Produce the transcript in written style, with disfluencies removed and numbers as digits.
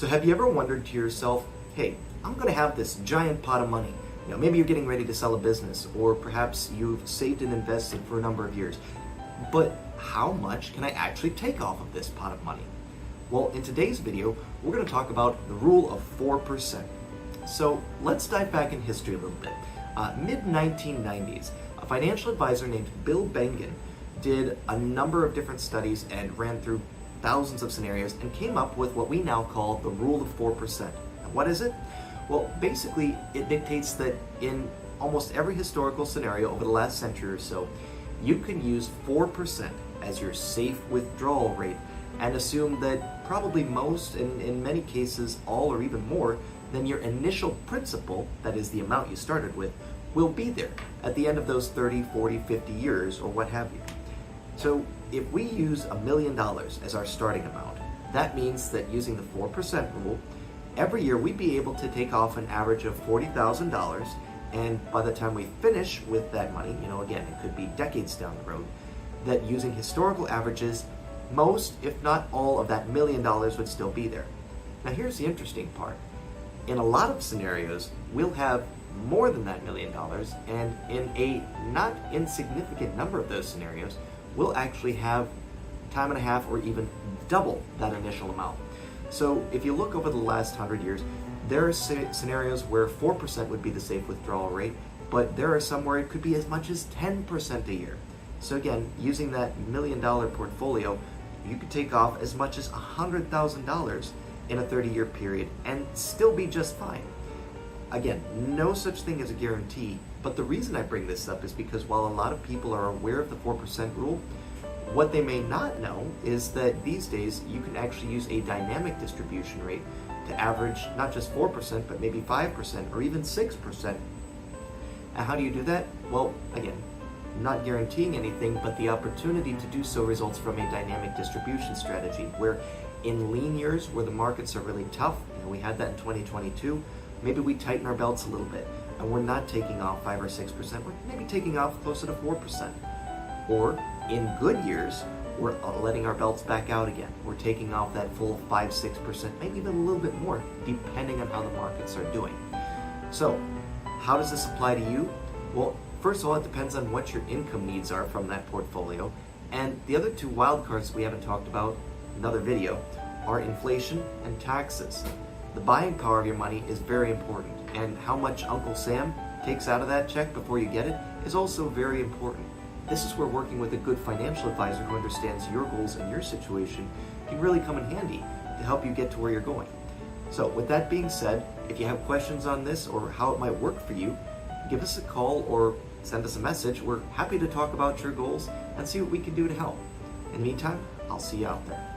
So have you ever wondered to yourself, hey, I'm going to have this giant pot of money. Maybe you're getting ready to sell a business, or perhaps you've saved and invested for a number of years. But how much can I actually take off of this pot of money? Well, in today's video, we're going to talk about the rule of 4%. So let's dive back in history a little bit. Mid-1990s, a financial advisor named Bill Bengen did a number of different studies and ran through thousands of scenarios and came up with what we now call the rule of 4%. And what is it? Well, basically, it dictates that in almost every historical scenario over the last century or so, you can use 4% as your safe withdrawal rate and assume that probably most, and in many cases all or even more, than your initial principal, that is the amount you started with, will be there at the end of those 30, 40, 50 years or what have you. So if we use $1 million as our starting amount, that means that using the 4% rule, every year we'd be able to take off an average of $40,000, and by the time we finish with that money, again, it could be decades down the road, that using historical averages, most, if not all, of that $1 million would still be there. Now here's the interesting part. In a lot of scenarios, we'll have more than that $1 million, and in a not insignificant number of those scenarios, we'll actually have time and a half or even double that initial amount. So if you look over the last 100 years, there are scenarios where 4% would be the safe withdrawal rate, but there are some where it could be as much as 10% a year. So again, using that $1 million portfolio, you could take off as much as $100,000 in a 30-year period and still be just fine. Again, no such thing as a guarantee, but the reason I bring this up is because while a lot of people are aware of the 4% rule, what they may not know is that these days you can actually use a dynamic distribution rate to average not just 4%, but maybe 5% or even 6%. And how do you do that? Well, again, not guaranteeing anything, but the opportunity to do so results from a dynamic distribution strategy where in lean years where the markets are really tough, we had that in 2022, maybe we tighten our belts a little bit and we're not taking off 5 or 6%, we're maybe taking off closer to 4%. Or in good years, we're letting our belts back out again. We're taking off that full 5, 6%, maybe even a little bit more, depending on how the markets are doing. So, how does this apply to you? Well, first of all, it depends on what your income needs are from that portfolio. And the other two wild cards we haven't talked about in another video are inflation and taxes. The buying power of your money is very important, and how much Uncle Sam takes out of that check before you get it is also very important. This is where working with a good financial advisor who understands your goals and your situation can really come in handy to help you get to where you're going. So with that being said, if you have questions on this or how it might work for you, give us a call or send us a message. We're happy to talk about your goals and see what we can do to help. In the meantime, I'll see you out there.